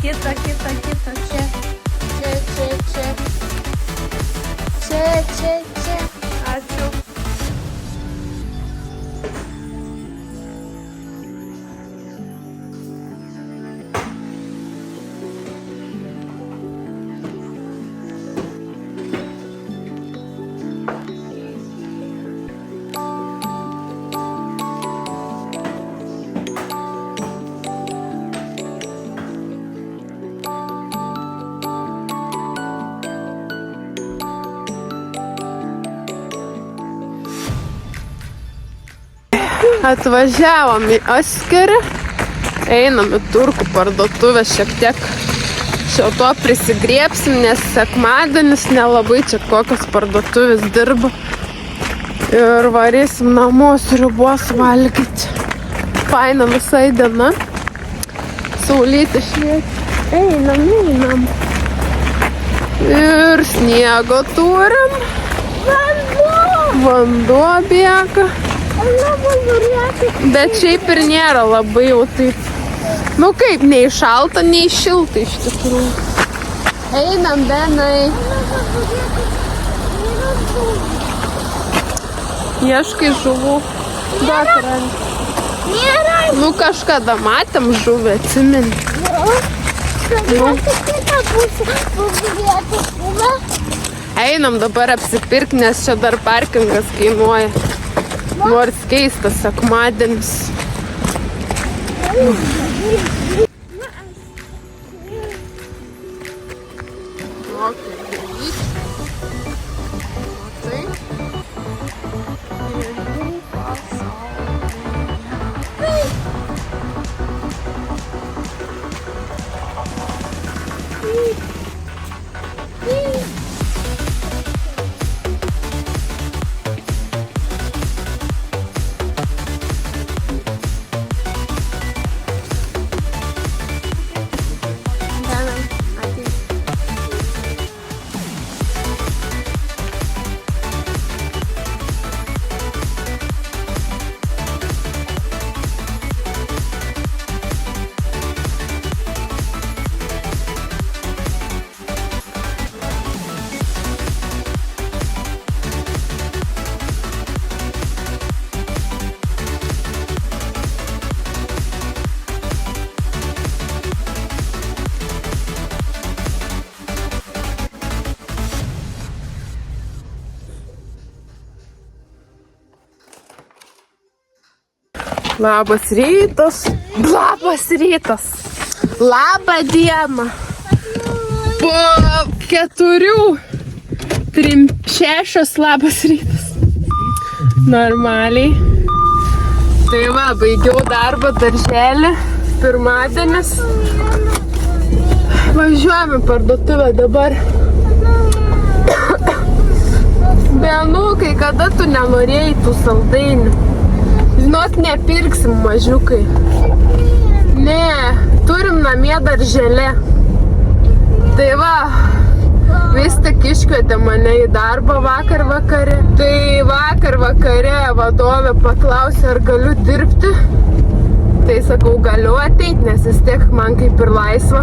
Kita. Čia. Čia. Ačiū. Atvažiavom į Askerį, einam į turkų parduotuvę, šiek tiek šio to prisigriebsim, nes sekmadienis nelabai čia kokios parduotuvės dirba. Ir varysim namo sriubos valgyti. Faina visai diena. Saulytė šviečia. Einam. Ir sniego turim. Vanduo bėga. Bet šiaip ir nėra labai jau taip, nu kaip, nei šalta, nei šilta iš tikrųjų. Einam, Benai. Ieškai žuvų. Duok ranką. Nu kažkada matėm žuvį, atsimeni. Einam dabar apsipirkti, nes čia dar parkingas kainuoja. Nors keistas sekmadienis. Labas rytas. Labą dieną. Po 4:06 labas rytas. Normaliai. Tai va, baigiau darbą darželį. Pirmadienis. Važiuojame parduotuvę dabar. Benukai, kada tu nenorėjai tų saldainių? Žinot, nepirksim, mažiukai. Ne, turim namie darželę. Tai va, vis tik iškvietė mane į darbą vakar vakare. Tai vakar vakare vadovė paklausė, ar galiu dirbti. Tai sakau, galiu ateit, nes vis tiek man kaip ir laisva.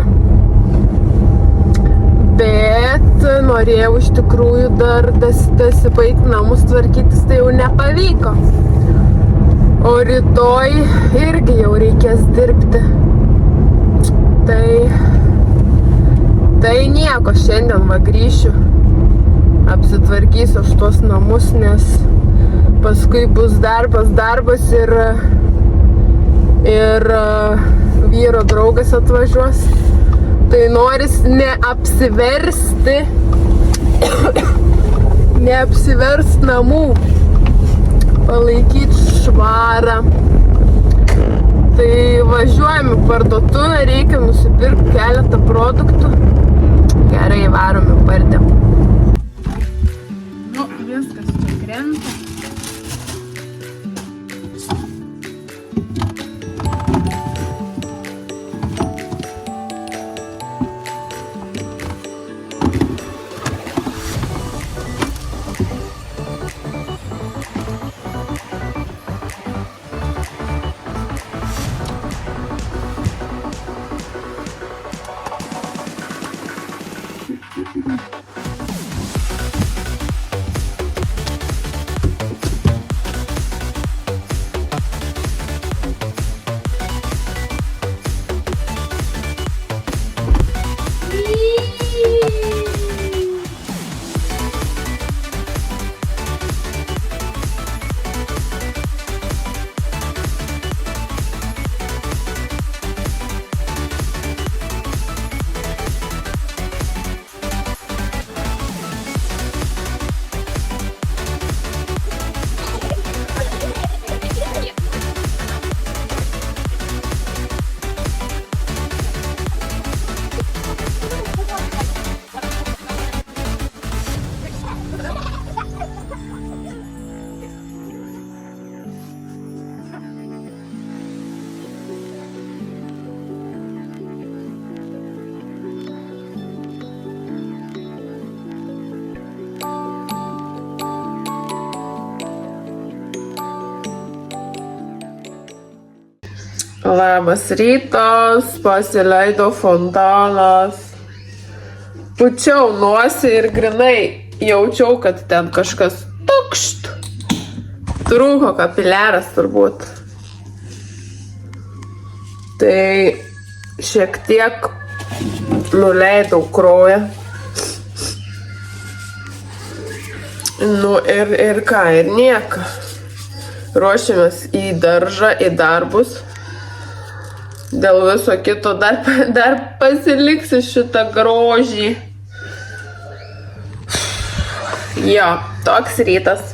Bet norėjau iš tikrųjų dar dasibaigti namus tvarkytis, tai jau nepavyko. O rytoj irgi jau reikės dirbti. Tai nieko, šiandien va grįšiu. Apsitvarkysiu aš tuos namus, nes paskui bus darbas ir vyro draugas atvažiuos. Tai noris neapsiverst namų. Palaikyti švarą. Tai važiuojam į parduotuvę, reikia nusipirkti keletą produktų. Gerai, varom į pardę. Nu, viskas čia krenta. Labas rytas, pasileido fontanas. Pučiau nosį ir grinai jaučiau, kad ten kažkas tukšt. Trūko kapiliaras turbūt. Tai šiek tiek nuleidau kraują. Nu ir ką, ir nieko. Ruošiamės į daržą, į darbus. Dėl viso kito dar pasiliksiu šitą grožį. Jo, toks rytas.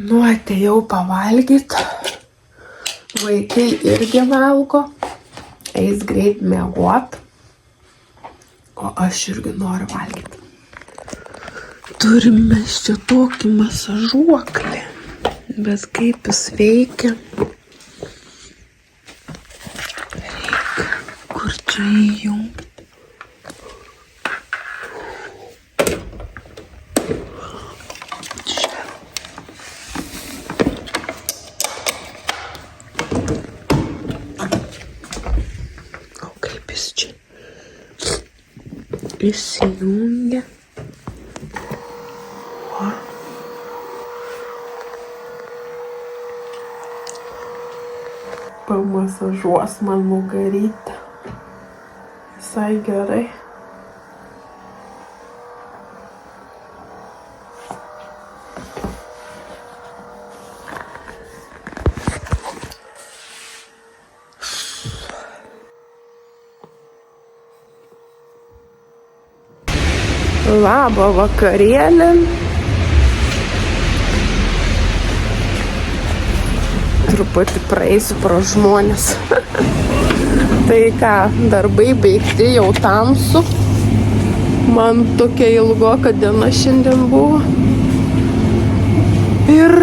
Nu, atėjau pavalgyt. Vaikai irgi valgo. Eis greit miegot. O aš irgi noriu valgyti. Turime čia tokį masažuoklį. Bet kaip jis veikia. Reikia kur čia įjungti. Įsijungia. Pamasažuos man nugarytę. Visai gerai. Labą vakarėlį. Truputį praeisiu pro žmonės. Tai ką, darbai baigti, jau tamsu. Man tokia ilgoka diena šiandien buvo. Ir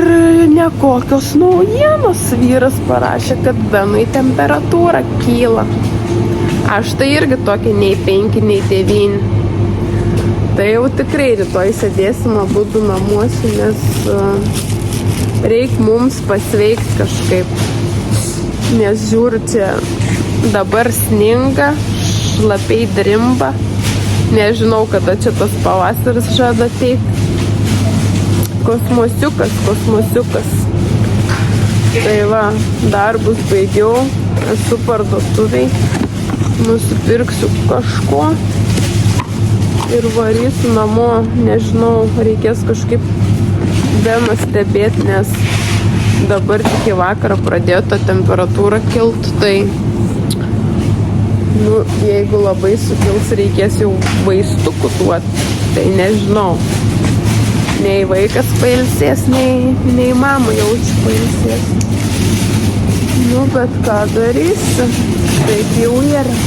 nekokios naujienos. Vyras parašė, kad Benui temperatūra kyla. Aš tai irgi tokia nei 5, nei 9. Tai jau tikrai rytoj sėdėsim abudu namuose, nes reik mums pasveikti kažkaip. Nes žiūriu, čia dabar sninga, šlapiai drimba. Nežinau, kada čia tas pavasaris žada ateiti. Kosmosiukas. Tai va, darbus baigiau, esu parduotuviai, nusipirksiu kažko. Ir varysiu namo, nežinau, reikės kažkaip Beną stebėti, nes dabar tik į vakarą pradėjo ta temperatūra kilt, tai jeigu labai sukils, reikės jau vaistukų duoti, tai nežinau. Nei vaikas pailsės, nei mama jaučiu pailsės. Bet ką darysi, taip jau yra.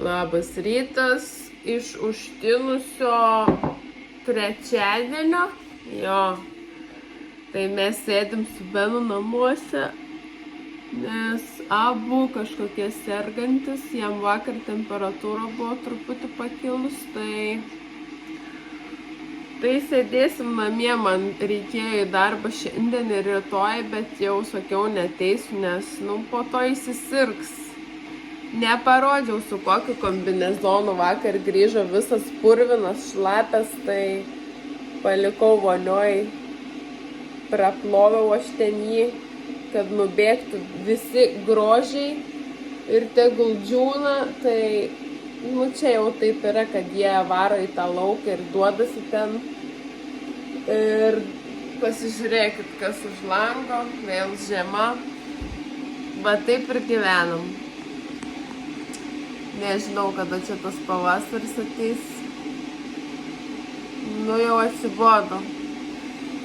Labas rytas iš užtinusio trečiadienio. Jo. Tai mes sėdim su Benu namuose, nes abu kažkokie sergantis, jam vakar temperatūra buvo truputį pakilus, tai Tai sėdėsim namie, man reikėjo į darbą šiandien ir rytoj, bet jau sakiau neteisiu, nes po to įsisirgs. Neparodžiau su kokiu kombinezonu, vakar grįžo visas purvinas, šlapias, tai palikau vonioj, praploviau aš ten jį, kad nubėgtų visi grožiai ir tegul džiūna, tai čia jau taip yra, kad jie varo į tą lauką ir duodasi ten. Ir pasižiūrėkit, kas už lango, vėl žiema. Va taip ir gyvenam. Nežinau, kada čia tas pavasaris ateis. Jau atsibodo.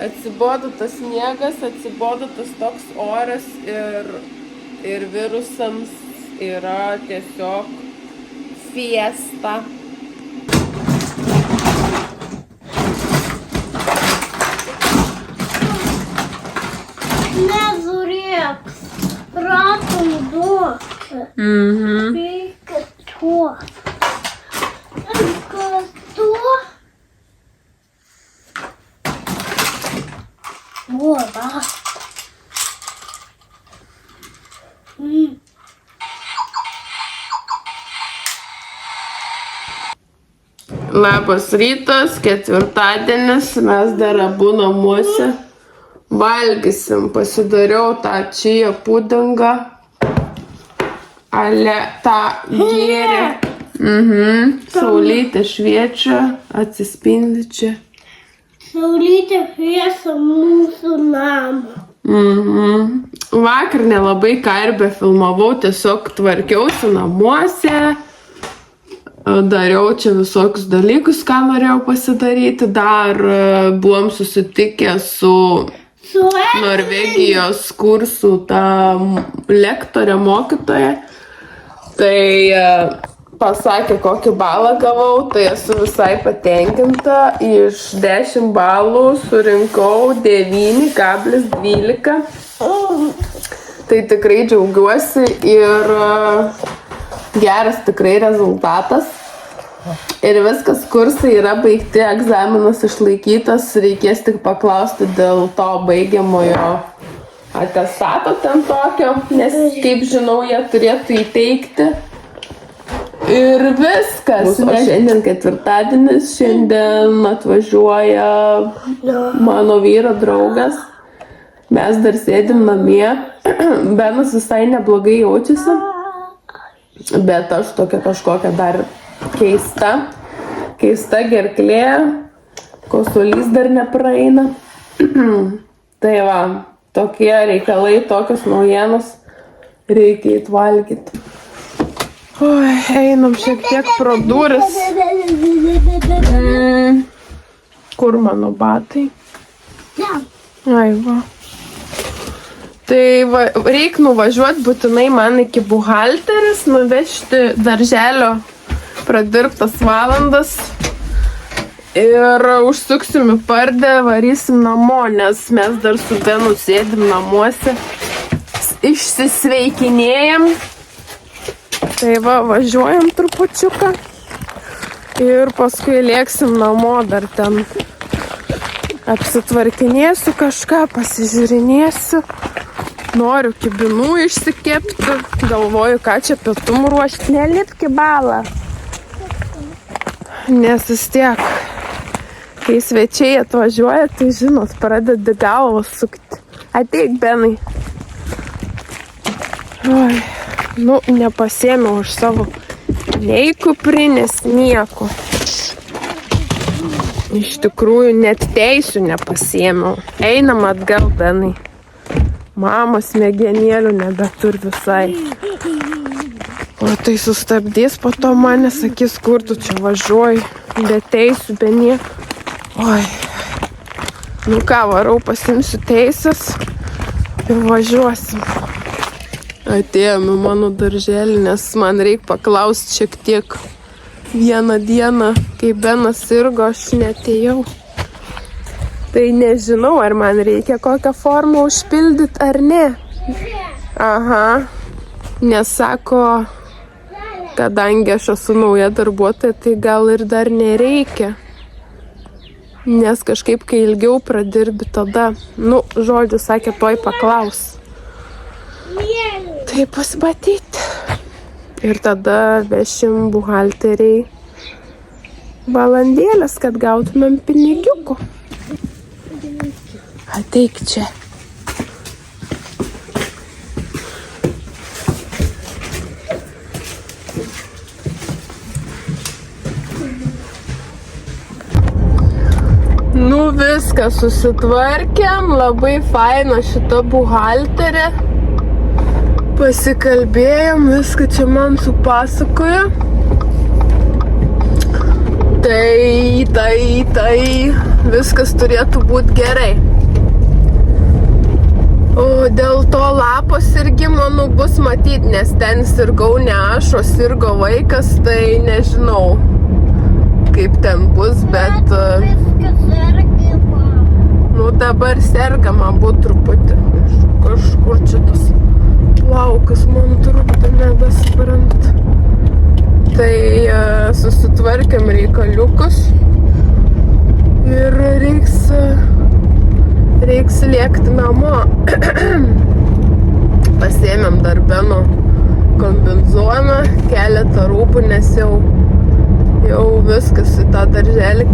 Atsibodo tas sniegas, atsibodo tas toks oras ir virusams yra tiesiog fiesta. Nezurėks, ratum duok. Reikia tuo. Kas tuo? Voda. Labas rytas, ketvirtadienis, mes dar abu namuose valgysim. Pasidariau tą čia pudingą, ale tą gėrį. Saulytė šviečia, atsispindi čia. Saulytė šviesa mūsų namą. Vakar nelabai ką ir befilmavau, tiesiog tvarkiausi namuose. Dariau čia visokius dalykus, ką norėjau pasidaryti. Dar buvom susitikę su Norvegijos kursų ta lektorė mokytoja. Tai pasakė, kokį balą gavau, tai esu visai patenkinta. Iš 10 balų surinkau 9,12. Tai tikrai džiaugiuosi ir geras tikrai rezultatas. Ir viskas, kursai yra baigti, egzaminas išlaikytas, reikės tik paklausti dėl to baigiamojo atestato ten tokio, nes kaip žinau, jie turėtų įteikti. Ir viskas. O šiandien ketvirtadienis, šiandien atvažiuoja mano vyro draugas. Mes dar sėdim namie. Benas visai neblogai jaučiasi. Bet aš tokia kažkokia dar keista gerklė, kosulys dar nepraeina. Tai va, tokie reikalai, tokios naujienos, reikia įvalgyti. Einam šiek tiek pro duris. Kur mano batai? Ai va. Tai va, reik nuvažiuoti būtinai man iki buhalteris, nuvežti darželio pradirbtas valandas ir užsuksim į pardę, varysim namo, nes mes dar su Benu sėdim namuose, išsisveikinėjam. Tai va, važiuojam trupučiuką ir paskui lėksim namo, dar ten apsitvarkinėsiu kažką, pasižiūrinėsiu. Noriu kibinų išsikepti, galvoju, ką čia pietum ruošti. Nelipk į balą. Nes vis tiek, kai svečiai atvažiuoja, tai žinot, pradedi galvą sukti. Ateik, Benai. Oi, nepasėmiau už savo nei kuprinės, nieko. Iš tikrųjų, net teisių nepasėmiau. Einam atgal, Benai. Mama smegenėlių nebeturi visai. O tai sustabdys po to mane, sakys, kur tu čia važiuoji, be teisų, be nieko. Oi. Ką, varau, pasimsiu teisės ir važiuosim. Atėjome mano darželį, nes man reikia paklausti šiek tiek. Vieną dieną, kai Benas sirgo, aš neatėjau. Tai nežinau, ar man reikia kokią formą užpildyti ar ne. Aha, nes sako, kadangi aš esu nauja darbuotoja, tai gal ir dar nereikia. Nes kažkaip, kai ilgiau pradirbi, tada, žodžiu, sakė, toj paklaus. Tai pasimatyti. Ir tada vešim buhalteriai valandėlės, kad gautumėm pinigiukų. Ateik čia. Viską susitvarkėm, labai faina šita buhalterė. Pasikalbėjom, viską čia man supasakojo. Tai viskas turėtų būti gerai. O dėl to lapo sirgimo, bus matyti, nes ten sirgau ne aš, o sirgo vaikas, tai nežinau, kaip ten bus, bet... dabar sergama būt truputį. Kažkur čia tas laukas man truputį nebesprant. Tai susitvarkėm reikaliukus ir reiks lėkti namo. Pasiėmėm dar Beno kombinezoną, keletą rūbų, nes jau viskas į tą darželį,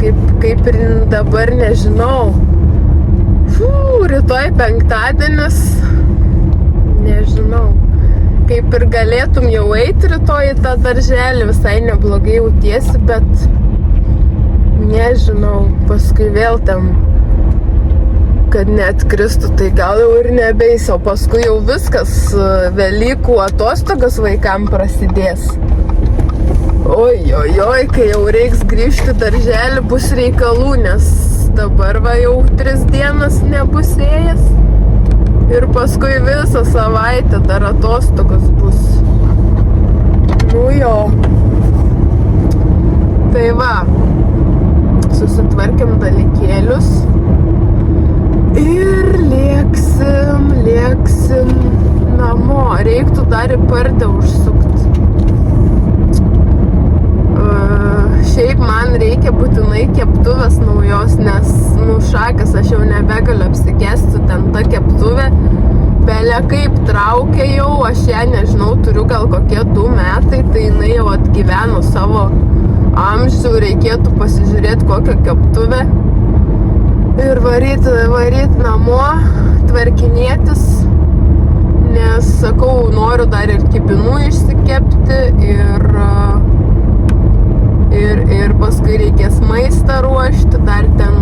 kaip ir dabar nežinau. Rytoj penktadienis, nežinau, kaip ir galėtum jau eiti rytoj į tą darželį, visai neblogai jautiesi, bet nežinau, paskui vėl ten, kad neatkristų, tai gal jau ir nebeis, o paskui jau viskas, Velykų atostogas vaikam prasidės. Oi, kai jau reiks grįžti darželį, bus reikalų, nes dabar jau 3 dienas nebus ėjęs ir paskui visą savaitę dar atostogos bus. Jo. Tai va, susitvarkėm dalykėlius ir lėksim namo. Reiktų dar į Pardę užsukti. Šiaip man reikia būtinai keptuvės naujos, nes šakas aš jau nebegaliu apsikesti, ten ta keptuvė belė kaip traukia jau, aš ją nežinau, turiu gal kokie 2 metai, tai jinai jau atgyveno savo amžių, reikėtų pasižiūrėti kokią keptuvę ir varyt namo, tvarkinėtis, nes sakau, noriu dar ir kibinų išsikepti ir paskui reikės maistą ruošti, dar ten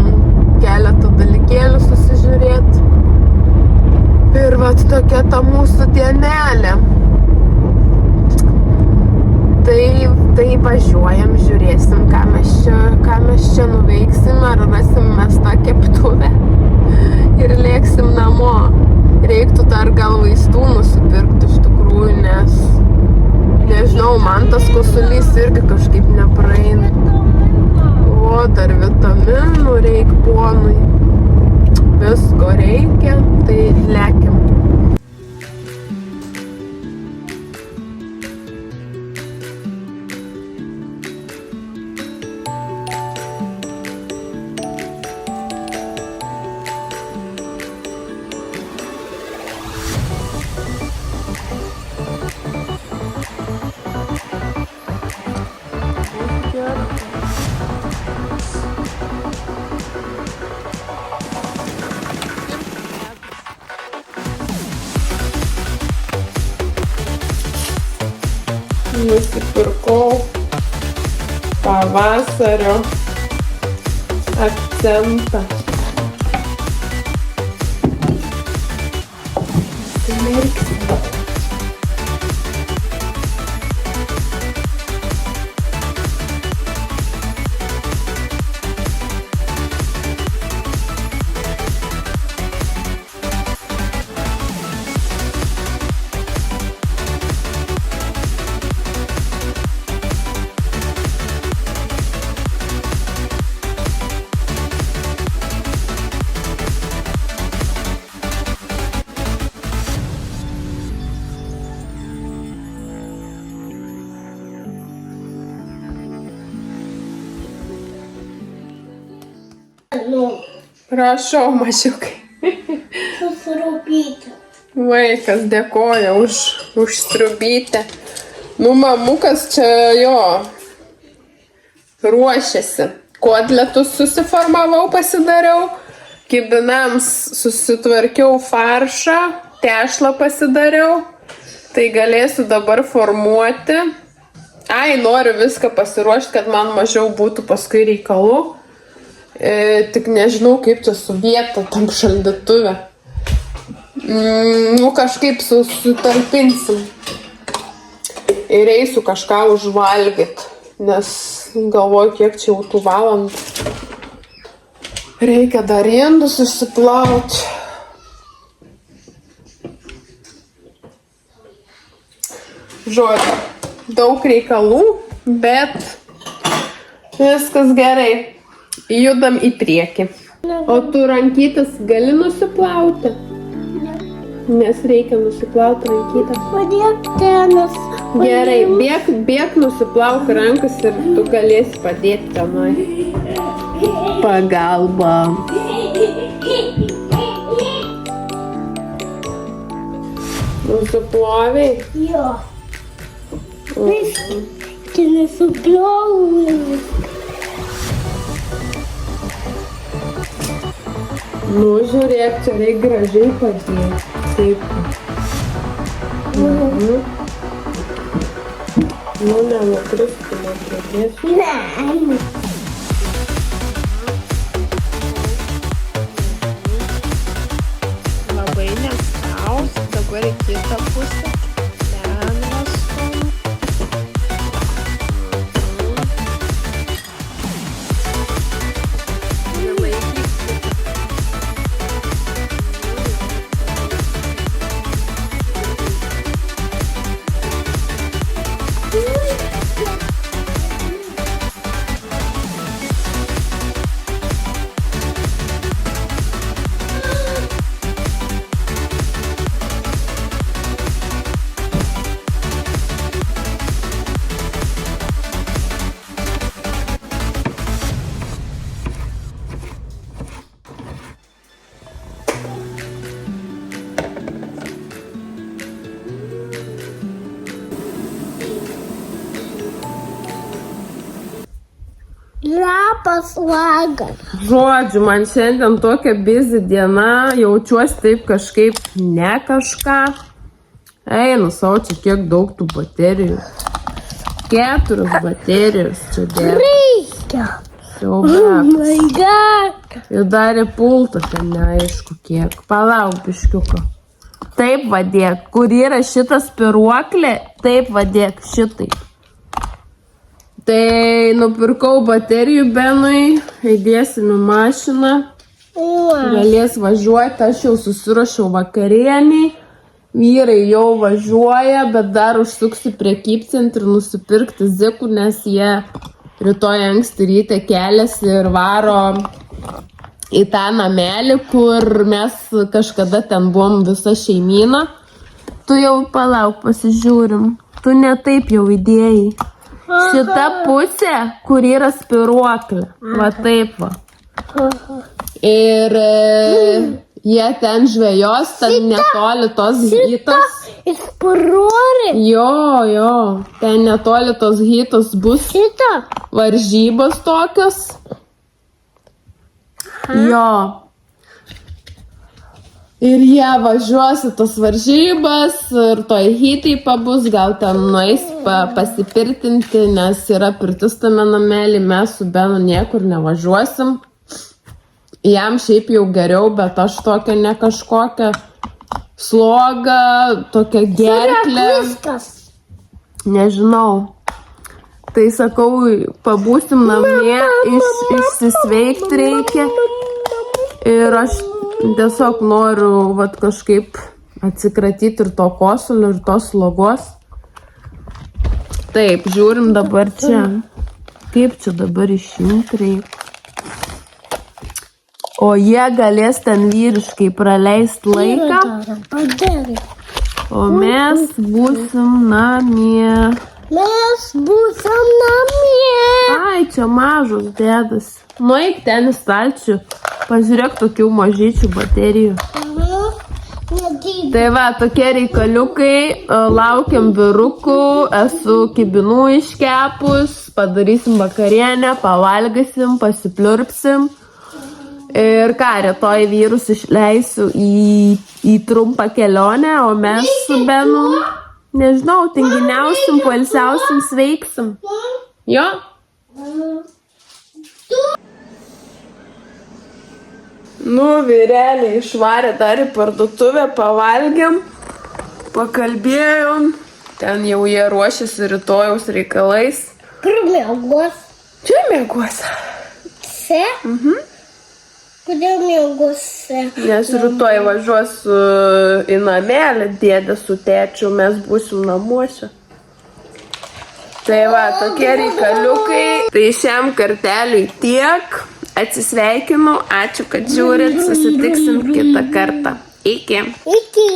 keletą dalykėlių susižiūrėti. Ir vat tokia ta mūsų dienelė. Tai važiuojam, žiūrėsim, ką mes čia nuveiksim, ar rasim mes tą keptuvę ir lėksim namo. Reiktų dar gal vaistų nusipirkti iš tikrųjų, nes nežinau, man tas kosulys irgi kažkaip nepraeina. O dar vitaminų reik ponui. Visko reikia, tai lekiam. Nusipirkau pavasario akcentą. Merksim. Manu. Prašau, mažiukai. Susirūpyti. Vaikas dėkoja už sriubytę. Nu, mamukas čia jo ruošiasi. Kotletus susiformavau, pasidariau. Kibinams susitvarkiau faršą. Tešlą pasidariau. Tai galėsiu dabar formuoti. Ai, noriu viską pasiruošti, kad man mažiau būtų paskui reikalų. Tik nežinau, kaip čia su vieta tam šaldytuve. Nu, kažkaip sutalpinsim. Ir eisiu kažką užvalgyt. Nes galvoju, kiek čia jau tų valandų. Reikia dar indus išsiplauti. Žodžiu, daug reikalų, bet viskas gerai. Judam į priekį. O tu rankytis gali nusiplauti? Nes reikia nusiplauti rankytą. Padėk tenas. Gerai, bėk nusiplauk rankas ir tu galėsi padėti tenai. Pagalba. Nusiploviai? Jo. Tai nesuplovai. Nu, žiūrėk, čia reikia gražiai padėti. Taip. Nu, nenukristų, nepradėsiu. Ne. Labai nespaus, dabar į kitą pusę. Ten vastum. Labas vakaras. Žodžiu, man šiandien tokia busy diena, jaučiuosi taip kažkaip ne kažką. Einu savo, čia kiek daug tų baterijų. 4 baterijos čia dėl. Reikia. Siaubek. My God. Ir darė pultą ten neaišku kiek. Palauk biškiuką. Taip vadėk, kur yra šitas spiruoklė, taip vadėk šitai. Tai nupirkau baterijų Benui, įdėsim į mašiną, galės važiuoti, aš jau susiruošiau vakarieniai, vyrai jau važiuoja, bet dar užsuksiu prekybcentrį nusipirkti zikų, nes jie rytoj anksti ryte keliasi ir varo į tą namelį, kur mes kažkada ten buvom visa šeimyna. Tu jau palauk, pasižiūrim, tu ne taip jau įdėjai. Šita pusė, kur yra spiruoklė. Va taip va. Ir jie ten žvejos, ten netoli tos hytos. Išparori. Jo, ten netoli tos hytos bus Šitą. varžybos tokios. Jo. Ir jie važiuos į tas varžybas ir toj hytai pabus, gal ten nueis pasipirtinti, nes yra pirtis tame namelį, mes su Benu niekur nevažiuosim. Jam šiaip jau geriau, bet aš tokia ne kažkokia sloga, tokia gerklė. Viskas. Nežinau. Tai sakau, pabūsim namie, išsisveikti reikia. Ir aš tiesiog noriu vat, kažkaip atsikratyti ir to kosulio, ir tos slogos. Taip, žiūrim dabar čia. Kaip čia dabar išimti reikia. O jie galės ten vyriškai praleisti laiką. O mes būsim namie. Mes būsim namie. Ai, čia mažos dėdas. Nueik ten į stalčių. Pažiūrėk tokių mažyčių baterijų. Tai va, tokie reikaliukai. Laukiam vyrukų. Esu kibinų iškepus. Padarysim vakarienę, pavalgysim, pasipliurpsim. Ir ką, rytoj vyrus išleisiu į trumpą kelionę, o mes su Benu, nežinau, tinginiausim, poilsiausim, sveiksim. Jo? Nu, vyreliai išvarė dar į parduotuvę, pavalgėm, pakalbėjom. Ten jau jie ruošiasi rytojaus reikalais. Kur miegos? Čia miegos. Se? Kodėl mieguose? Nes rytoj važiuosiu į namelį, dėdė su tėčiu, mes būsim namuose. Tai va, tokie reikaliukai. Tai šiam karteliui tiek. Atsisveikinu, ačiū, kad žiūrit, susitiksim kitą kartą. Iki. Iki.